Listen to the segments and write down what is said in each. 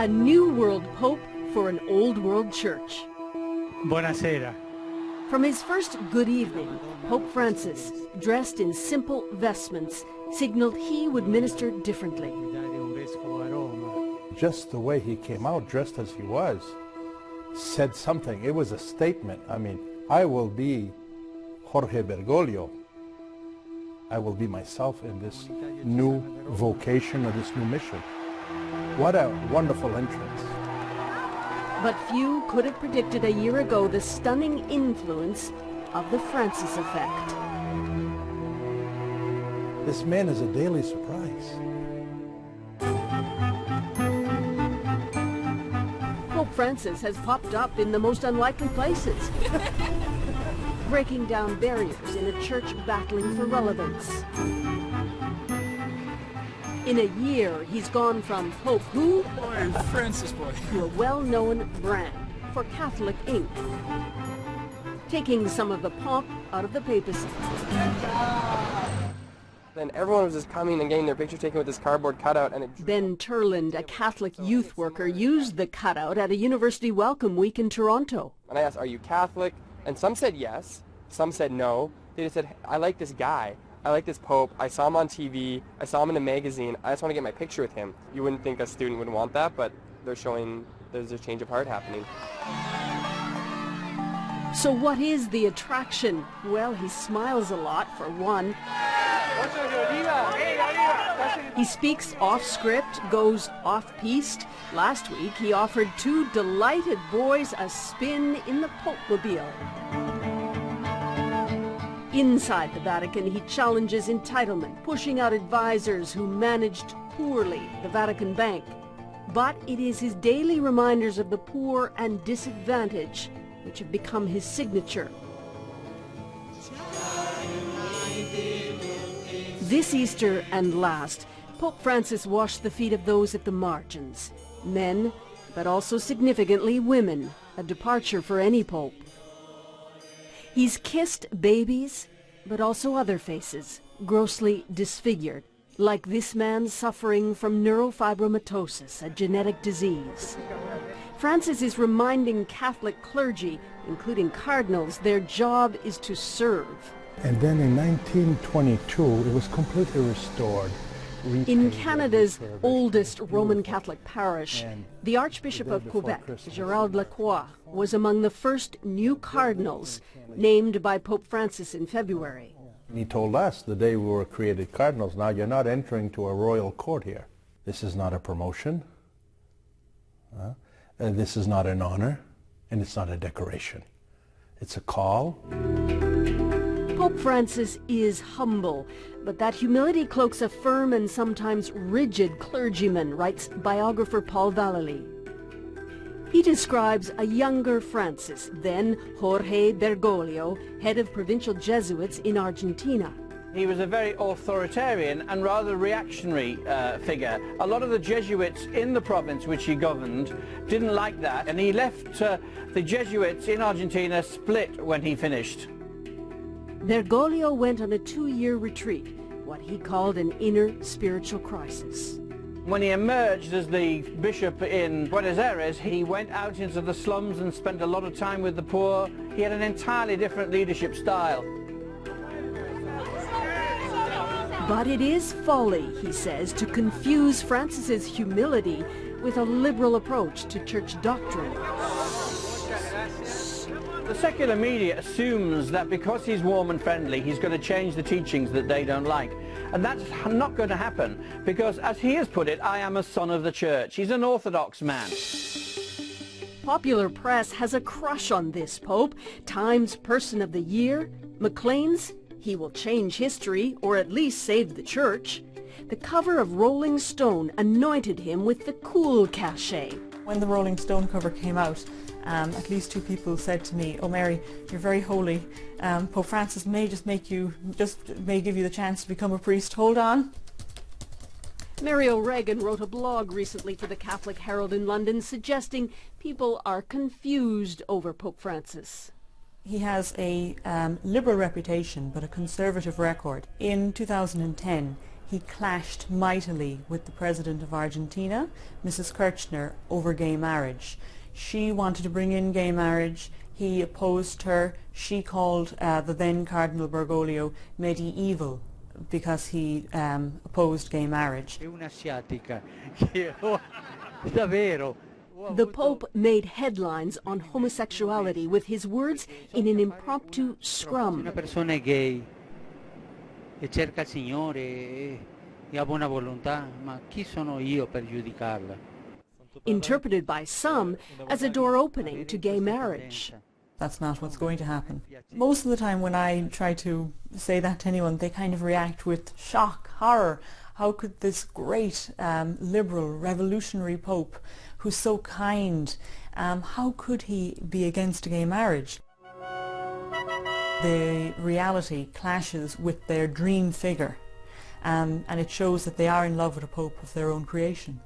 A new world pope for an old world church. Buonasera. From his first good evening, Pope Francis, dressed in simple vestments, signaled he would minister differently. Just the way he came out, dressed as he was, said something. It was a statement. I mean, I will be Jorge Bergoglio. I will be myself in this new vocation or this new mission. What a wonderful entrance. But few could have predicted a year ago the stunning influence of the Francis effect. This man is a daily surprise. Pope Francis has popped up in the most unlikely places, breaking down barriers in a church battling for relevance. In a year, he's gone from Pope who? Boy, Francis boy. To a well-known brand for Catholic ink, taking some of the pomp out of the papacy. Then everyone was just coming and getting their picture taken with this cardboard cutout, and Ben Turland, a Catholic youth worker, used the cutout at a university welcome week in Toronto. And I asked, "Are you Catholic?" And some said yes, some said no. They just said, "I like this guy. I like this Pope. I saw him on TV. I saw him in a magazine. I just want to get my picture with him." You wouldn't think a student would want that, but they're showing there's a change of heart happening. So what is the attraction? Well, he smiles a lot, for one. He speaks off-script, goes off-piste. Last week, he offered two delighted boys a spin in the Pope-mobile. Inside the Vatican, he challenges entitlement, pushing out advisors who managed poorly the Vatican Bank. But it is his daily reminders of the poor and disadvantaged which have become his signature. This Easter and last, Pope Francis washed the feet of those at the margins. Men, but also significantly women, a departure for any pope. He's kissed babies, but also other faces, grossly disfigured, like this man suffering from neurofibromatosis, a genetic disease. Francis is reminding Catholic clergy, including cardinals, their job is to serve. And then in 1922, it was completely restored. In Canada's oldest Roman Catholic parish, the Archbishop of Quebec, Gérald Lacroix, was among the first new cardinals named by Pope Francis in February. He told us the day we were created cardinals, now you're not entering to a royal court here. This is not a promotion. This is not an honor, and it's not a decoration. It's a call. Pope Francis is humble, but that humility cloaks a firm and sometimes rigid clergyman, writes biographer Paul Vallely. He describes a younger Francis, then Jorge Bergoglio, head of provincial Jesuits in Argentina. He was a very authoritarian and rather reactionary figure. A lot of the Jesuits in the province which he governed didn't like that, and he left the Jesuits in Argentina split when he finished. Bergoglio went on a 2-year retreat, what he called an inner spiritual crisis. When he emerged as the bishop in Buenos Aires, he went out into the slums and spent a lot of time with the poor. He had an entirely different leadership style. But it is folly, he says, to confuse Francis's humility with a liberal approach to church doctrine. The secular media assumes that because he's warm and friendly, he's going to change the teachings that they don't like. And that's not going to happen, because as he has put it, I am a son of the church. He's an orthodox man. Popular press has a crush on this pope. Times Person of the Year, Maclean's he will change history, or at least save the church. The cover of Rolling Stone anointed him with the cool cachet. When the Rolling Stone cover came out, at least 2 people said to me, "Oh Mary, you're very holy. Pope Francis may give you the chance to become a priest. Hold on." Mary O'Regan wrote a blog recently for the Catholic Herald in London suggesting people are confused over Pope Francis. He has a liberal reputation but a conservative record. In 2010, he clashed mightily with the President of Argentina, Mrs. Kirchner, over gay marriage. She wanted to bring in gay marriage. He opposed her. She called the then Cardinal Bergoglio medieval because he opposed gay marriage. The Pope made headlines on homosexuality with his words in an impromptu scrum. Una persona è gay e cerca il Signore e ha buona volontà, ma chi sono io per giudicarla? Interpreted by some as a door opening to gay marriage. That's not what's going to happen. Most of the time when I try to say that to anyone, they kind of react with shock, horror. How could this great liberal, revolutionary Pope, who's so kind, how could he be against gay marriage? The reality clashes with their dream figure, and it shows that they are in love with a Pope of their own creation.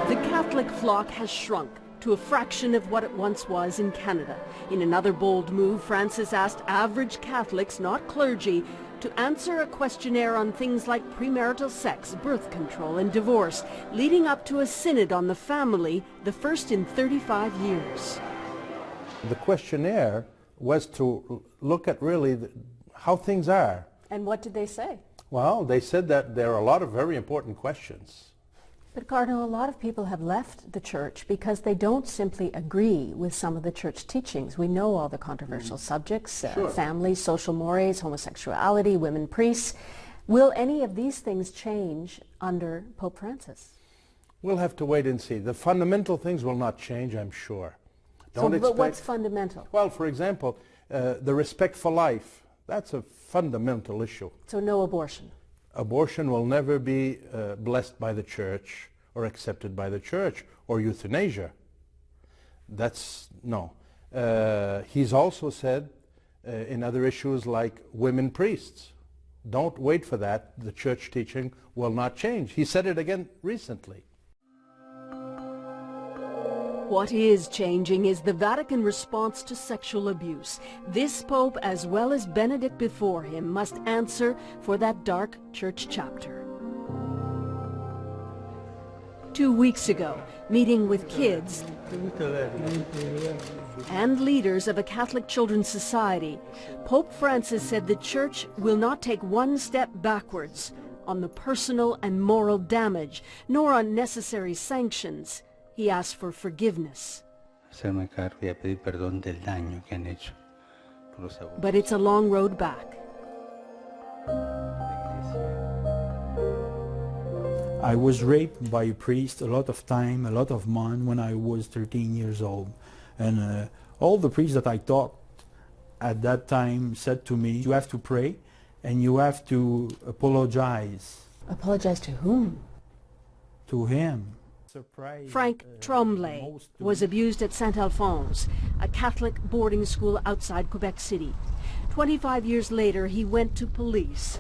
The Catholic flock has shrunk to a fraction of what it once was in Canada. In another bold move, Francis asked average Catholics, not clergy, to answer a questionnaire on things like premarital sex, birth control and divorce, leading up to a synod on the family, the first in 35 years. The questionnaire was to look at really how things are. And what did they say? Well, they said that there are a lot of very important questions. But Cardinal, a lot of people have left the church because they don't simply agree with some of the church teachings. We know all the controversial subjects, family, social mores, homosexuality, women priests. Will any of these things change under Pope Francis? We'll have to wait and see. The fundamental things will not change, I'm sure. But what's fundamental? Well, for example, the respect for life. That's a fundamental issue. So no abortion? Abortion will never be blessed by the church or accepted by the church, or euthanasia. That's no. He's also said in other issues like women priests. Don't wait for that. The church teaching will not change. He said it again recently. What is changing is the Vatican response to sexual abuse. This Pope, as well as Benedict before him, must answer for that dark church chapter. 2 weeks ago, meeting with kids and leaders of a Catholic Children's Society, Pope Francis said the Church will not take one step backwards on the personal and moral damage, nor on necessary sanctions. He asked for forgiveness. But it's a long road back. I was raped by a priest a lot of time, a lot of months when I was 13 years old. And all the priests that I taught at that time said to me, you have to pray and you have to apologize. Apologize to whom? To him. Frank Tremblay was abused at Saint Alphonse, a Catholic boarding school outside Quebec City. 25 years later, he went to police.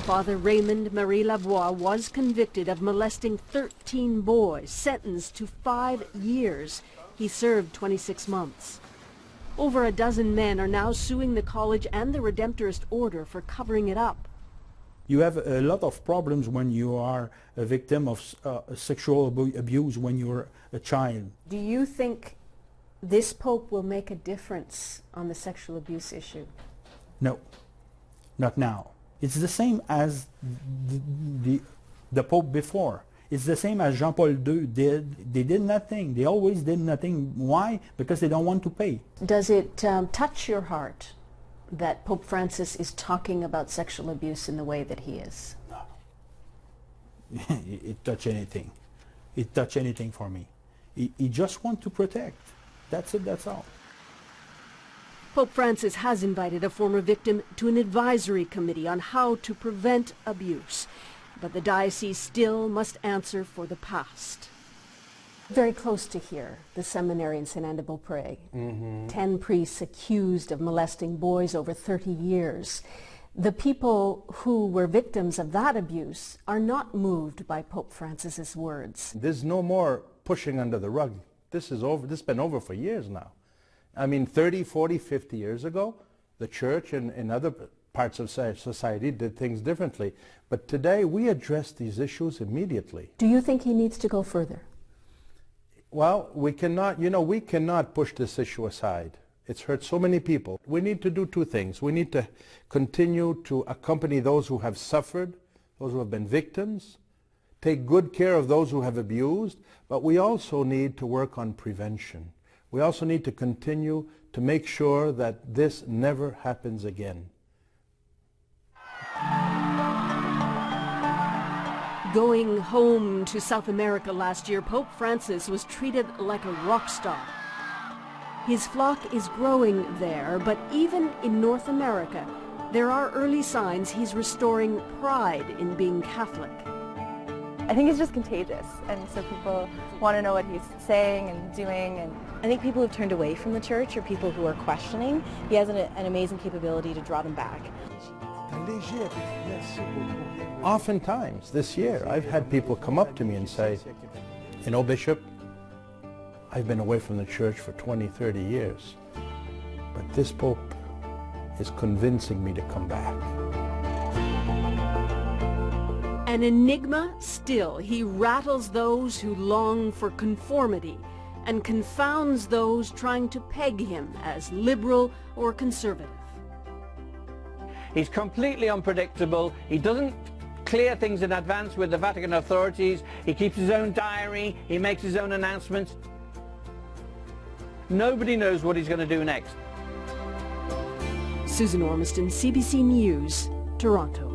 Father Raymond Marie Lavoie was convicted of molesting 13 boys, sentenced to 5 years. He served 26 months. Over a dozen men are now suing the college and the Redemptorist Order for covering it up. You have a lot of problems when you are a victim of sexual abuse when you're a child. Do you think this Pope will make a difference on the sexual abuse issue? No, not now. It's the same as the Pope before. It's the same as Jean-Paul II did. They did nothing. They always did nothing. Why? Because they don't want to pay. Does it touch your heart that Pope Francis is talking about sexual abuse in the way that he is? No. It touch anything. It touch anything for me. He just want to protect. That's it, that's all. Pope Francis has invited a former victim to an advisory committee on how to prevent abuse. But the diocese still must answer for the past. Very close to here, the seminary in Saint-Anne-de-Beaupré. 10 priests accused of molesting boys over 30 years. The people who were victims of that abuse are not moved by Pope Francis's words. There's no more pushing under the rug. This is over. This has been over for years now. I mean, 30, 40, 50 years ago, The church and other parts of society did things differently. But today we address these issues immediately. Do you think he needs to go further? Well, we cannot push this issue aside. It's hurt so many people. We need to do two things. We need to continue to accompany those who have suffered, those who have been victims, take good care of those who have abused, but we also need to work on prevention. We also need to continue to make sure that this never happens again. Going home to South America last year, Pope Francis was treated like a rock star. His flock is growing there, but even in North America, there are early signs he's restoring pride in being Catholic. I think it's just contagious, and so people want to know what he's saying and doing. And I think people who've turned away from the church or people who are questioning, he has an amazing capability to draw them back. Oftentimes this year, I've had people come up to me and say, you know, Bishop, I've been away from the church for 20, 30 years, but this Pope is convincing me to come back. An enigma still, he rattles those who long for conformity and confounds those trying to peg him as liberal or conservative. He's completely unpredictable. He doesn't clear things in advance with the Vatican authorities. He keeps his own diary. He makes his own announcements. Nobody knows what he's going to do next. Susan Ormiston, CBC News, Toronto.